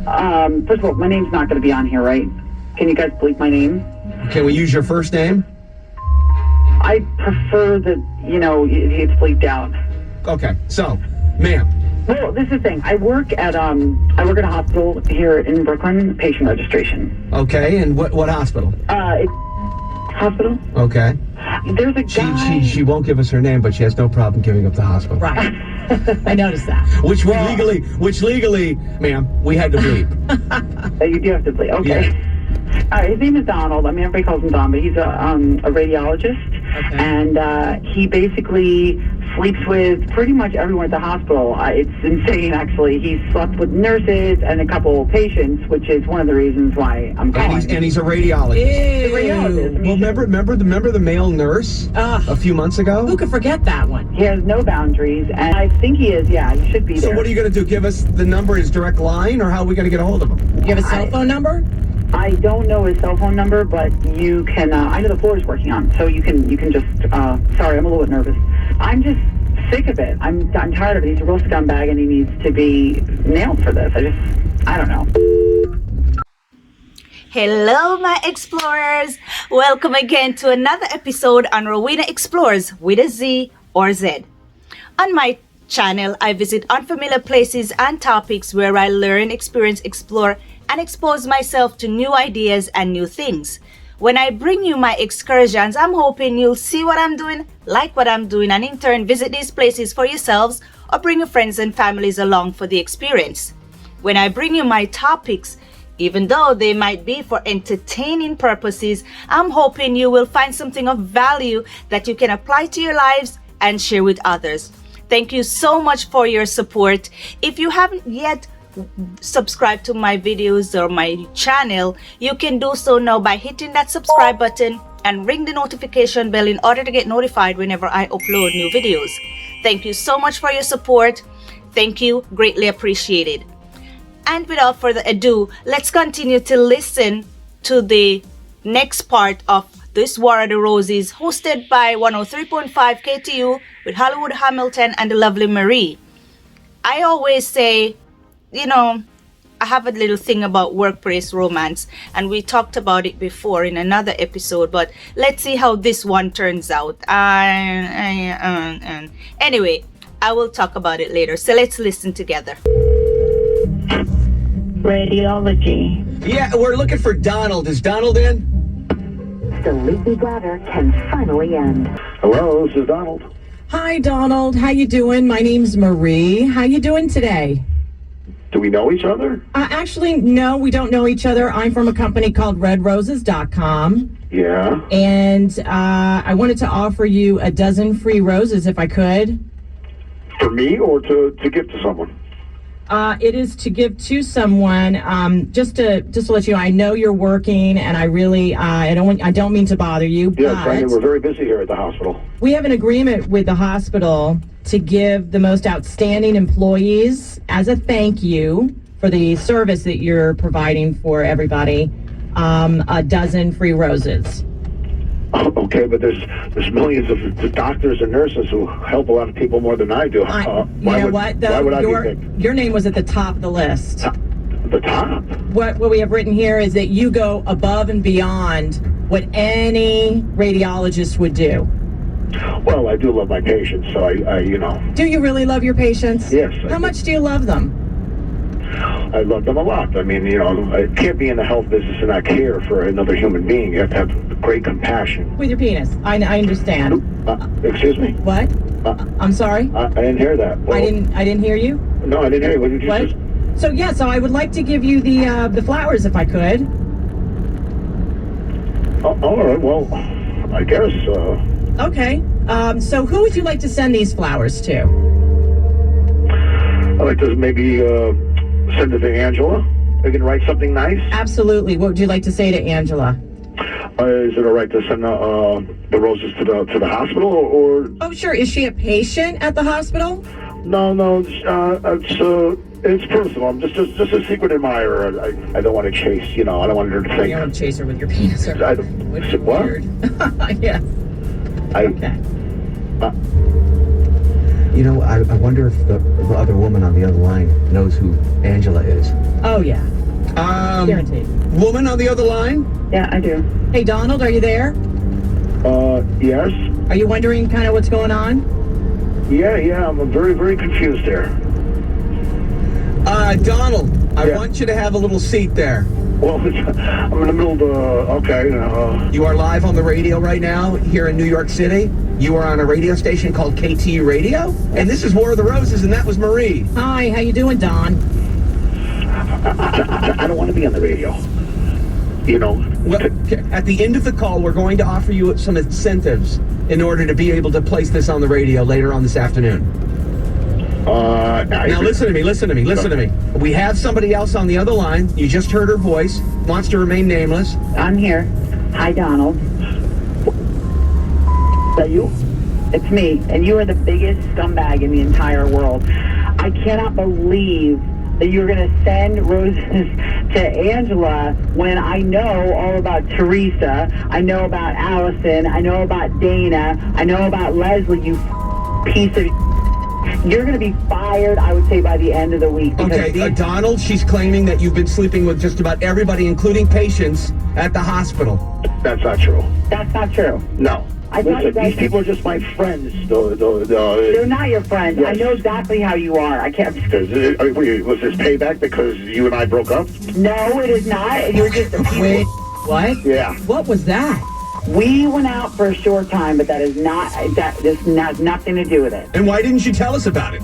First of all, my name's not going to be on here, right? Can you guys bleep my name? Can we use your first name? I prefer that, it's bleeped out. Okay, so, ma'am. Well, this is the thing. I work at a hospital here in Brooklyn, patient registration. Okay, and what hospital? It's hospital. Okay. There's a guy. She won't give us her name, but she has no problem giving up the hospital. Right. I noticed that. Which legally, ma'am, we had to bleep. You do have to bleep. Okay. Yeah. His name is Donald. I mean, everybody calls him Don, but he's a radiologist. Okay. And he basically sleeps with pretty much everyone at the hospital. It's insane, actually. He's slept with nurses and a couple patients, which is one of the reasons why I'm calling. And he's a radiologist. He's a radiologist. I mean, Well, remember the male nurse a few months ago? Who could forget that one? he has no boundaries, and I think he is. Yeah, he should be So there. what are you going to do? Give us the number, his direct line, or how are we going to get a hold of him? You have a cell phone number? I don't know his cell phone number, but you can. I know the floor is working on, so you can just. Sorry, I'm a little bit nervous. I'm just sick of it. I'm tired of it. He's a real scumbag, and he needs to be nailed for this. I don't know. Hello, my explorers. Welcome again to another episode on Rowena Explorez with a Z or Z. On my channel, I visit unfamiliar places and topics where I learn, experience, explore, and expose myself to new ideas and new things. When I bring you my excursions, I'm hoping you'll see what I'm doing, like what I'm doing, and in turn visit these places for yourselves or bring your friends and families along for the experience. When I bring you my topics, even though they might be for entertaining purposes, I'm hoping you will find something of value that you can apply to your lives and share with others. Thank you so much for your support. If you haven't yet subscribed to my videos or my channel, you can do so now by hitting that subscribe button and ring the notification bell in order to get notified whenever I upload new videos. Thank you so much for your support. Thank you, greatly appreciated. And without further ado, let's continue to listen to the next part of this War of the Roses, hosted by 103.5 KTU with Hollywood Hamilton and the lovely Marie. I always say, I have a little thing about workplace romance, and we talked about it before in another episode, but let's see how this one turns out. Anyway, I will talk about it later, so let's listen together. Radiology. Yeah, we're looking for Donald. Is Donald in? The leaky bladder can finally end. Hello, this is Donald. Hi, Donald. How you doing? My name's Marie. How you doing today? Do we know each other? Actually, no, we don't know each other. I'm from a company called redroses.com. Yeah. And I wanted to offer you a dozen free roses if I could. For me or to give to someone? It is to give to someone. Just to let you know, I know you're working, and I really I don't mean to bother you. Yes, but I mean, we're very busy here at the hospital. We have an agreement with the hospital to give the most outstanding employees, as a thank you for the service that you're providing for everybody, a dozen free roses. Okay, but there's millions of doctors and nurses who help a lot of people more than I do. Why would I be picked? Your name was at the top of the list. The top? What we have written here is that you go above and beyond what any radiologist would do. Well, I do love my patients, so I Do you really love your patients? Yes. How much do you love them? I love them a lot. I mean, I can't be in the health business and not care for another human being. You have to have great compassion. With your penis. I understand. Excuse me? What? I'm sorry? I didn't hear that. Well, I didn't hear you? No, I didn't hear you. What did you What? just... So I would like to give you the flowers if I could. Oh, all right, well, I guess... Okay. So who would you like to send these flowers to? I'd like to maybe send it to Angela. I can write something nice. Absolutely. What would you like to say to Angela? Is it all right to send the roses to the hospital or? Oh, sure. Is she a patient at the hospital? No. It's personal. I'm just a secret admirer. I don't want to chase. I don't want her to think. You don't want to chase her with your penis. Would be what? weird. Yeah. Okay. I wonder if the other woman on the other line knows who Angela is. Oh, yeah. Guaranteed. Woman on the other line? Yeah, I do. Hey, Donald, are you there? Yes? Are you wondering kind of what's going on? Yeah, I'm very, very confused there. Donald, I Yeah. want you to have a little seat there. Well, I'm in the middle of the, You are live on the radio right now here in New York City. You are on a radio station called KT Radio, and this is War of the Roses, and that was Marie. Hi, how you doing, Don? I don't want to be on the radio. You know? Well, at the end of the call, we're going to offer you some incentives in order to be able to place this on the radio later on this afternoon. Now listen to me. We have somebody else on the other line. You just heard her voice. Wants to remain nameless. I'm here. Hi, Donald. Is that you? It's me, and you are the biggest scumbag in the entire world. I cannot believe that you're going to send roses to Angela when I know all about Teresa, I know about Allison, I know about Dana, I know about Leslie, you piece of... You're going to be fired, I would say, by the end of the week. Okay, Donald, she's claiming that you've been sleeping with just about everybody, including patients, at the hospital. That's not true. That's not true. No. Listen, these people are just my friends. They're not your friends. Yes. I know exactly how you are. I can't... Was this payback because you and I broke up? No, it is not. You're just a Wait, what? Yeah. What was that? We went out for a short time, but this has nothing to do with it. And why didn't you tell us about it?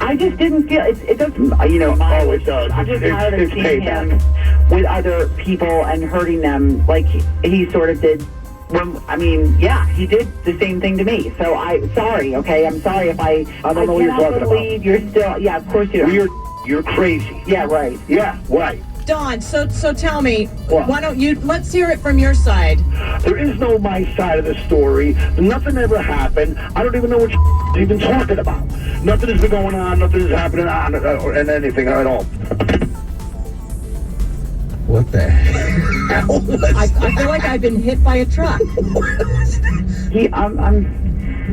I just didn't feel it doesn't. It does. I'm just tired of It's seeing him payback. with other people and hurting them like he sort of did. He did the same thing to me. So I'm sorry. Okay, I'm sorry if I don't know what you're talking about. believe you're still. Yeah, of course you are. You're crazy. Yeah, right. Yeah, right. Don, so tell me, What? why don't you, let's hear it from your side. There is no my side of the story. Nothing ever happened. I don't even know what you're even talking about. Nothing has been going on. Nothing is happening on and anything at all. What the hell? I feel like I've been hit by a truck.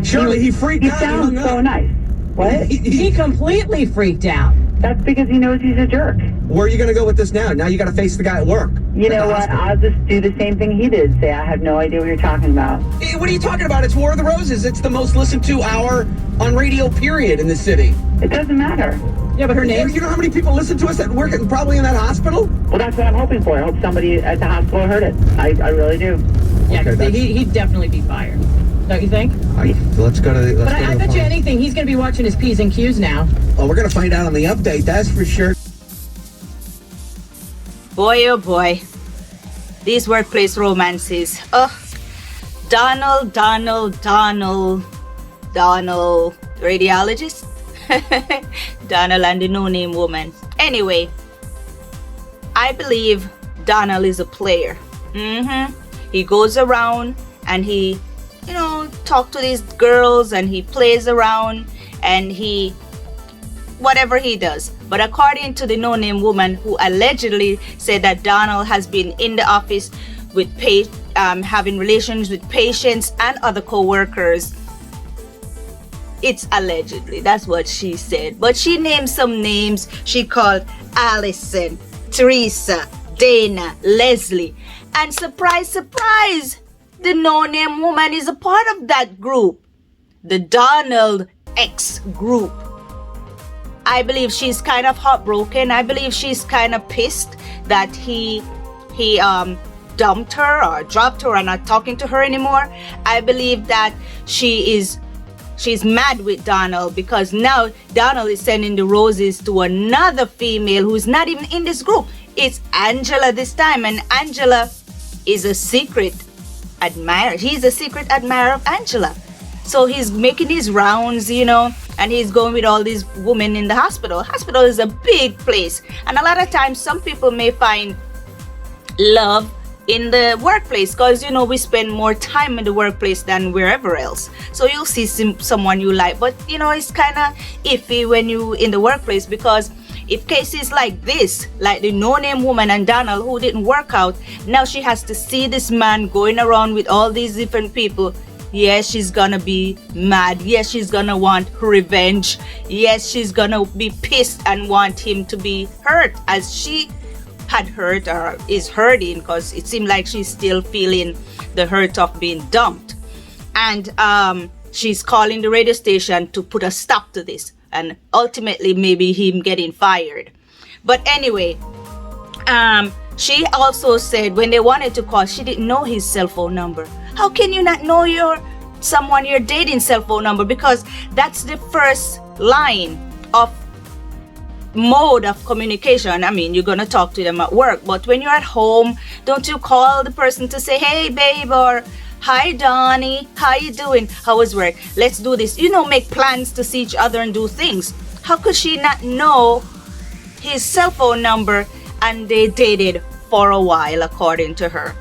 Shirley, he freaked He out. sounds so nice. What? He completely freaked out. That's because he knows he's a jerk. Where are you going to go with this now? Now you got to face the guy at work. You know what? I'll just do the same thing he did. Say I have no idea what you're talking about. Hey, what are you talking about? It's War of the Roses. It's the most listened to hour on radio, period, in the city. It doesn't matter. Yeah, but her name. You know how many people listen to us that work probably in that hospital? Well, that's what I'm hoping for. I hope somebody at the hospital heard it. I really do. Yeah, Okay, 'cause he'd definitely be fired. Don't you think? Let's go to the. But I bet you anything, he's going to be watching his P's and Q's now. Oh, we're going to find out on the update, that's for sure. Boy, oh boy. These workplace romances. Donald, radiologist. Donald and the no-name woman. Anyway, I believe Donald is a player. He goes around and he, talk to these girls and he plays around and he, whatever he does. But according to the no-name woman who allegedly said that Donald has been in the office with having relations with patients and other co-workers, it's allegedly. That's what she said. But she named some names. She called Allison, Teresa, Dana, Leslie. And surprise, surprise, the no-name woman is a part of that group. The Donald X group. I believe she's kind of heartbroken. I believe she's kind of pissed that he dumped her or dropped her and not talking to her anymore. I believe that she's mad with Donald because now Donald is sending the roses to another female who's not even in this group. It's Angela this time, and Angela is a secret admirer. He's a secret admirer of Angela. So he's making his rounds, and he's going with all these women in the hospital. Hospital is a big place. And a lot of times some people may find love in the workplace because, we spend more time in the workplace than wherever else. So you'll see someone you like. But, it's kind of iffy when you in the workplace because if cases like this, like the no-name woman and Donald who didn't work out, now she has to see this man going around with all these different people. Yes, she's gonna be mad. Yes, she's gonna want revenge. Yes, she's gonna be pissed and want him to be hurt as she had hurt or is hurting, because it seemed like she's still feeling the hurt of being dumped. And she's calling the radio station to put a stop to this, and ultimately maybe him getting fired. But anyway, she also said when they wanted to call, she didn't know his cell phone number. How can you not know someone you're dating cell phone number? Because that's the first line of mode of communication. I mean, you're gonna talk to them at work, but when you're at home, don't you call the person to say, hey babe, or hi Donnie, how you doing, how was work, let's do this, make plans to see each other and do things. How could she not know his cell phone number? And they dated for a while, according to her.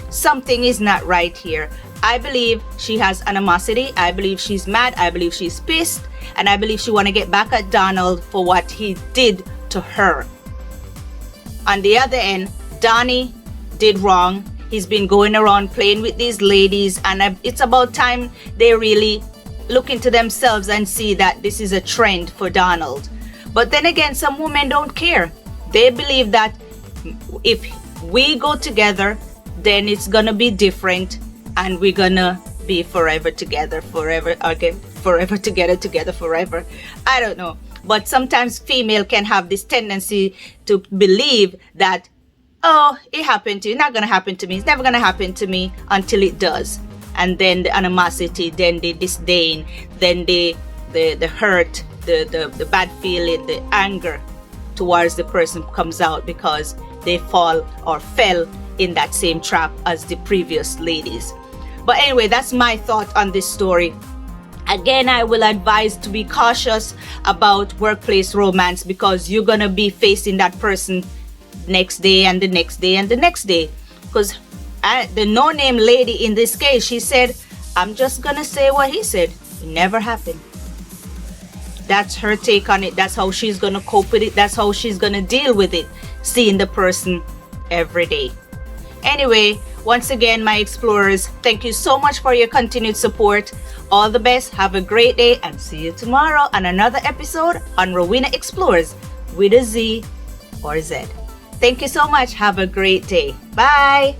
Something is not right here. I believe she has animosity. I believe she's mad. I believe she's pissed. And I believe she want to get back at Donald for what he did to her. On the other end, Donnie did wrong. He's been going around playing with these ladies, and it's about time they really look into themselves and see that this is a trend for Donald. But then again, some women don't care. They believe that if we go together, then it's gonna be different, and we're gonna be forever together, forever together forever. I don't know, but sometimes female can have this tendency to believe that, oh, it happened to you, not gonna happen to me, it's never gonna happen to me until it does. And then the animosity, then the disdain, then the hurt, the bad feeling, the anger towards the person comes out because they fall or fell in that same trap as the previous ladies. But anyway, that's my thought on this story. Again, I will advise to be cautious about workplace romance, because you're gonna be facing that person next day and the next day and the next day. Because the no-name lady in this case, she said, I'm just gonna say what he said. It never happened. That's her take on it. That's how she's gonna cope with it. That's how she's gonna deal with it, seeing the person every day. Anyway, once again, my explorers, thank you so much for your continued support. All the best, have a great day, and see you tomorrow on another episode on Rowena Explorez with a Z or Z. Thank you so much. Have a great day. Bye.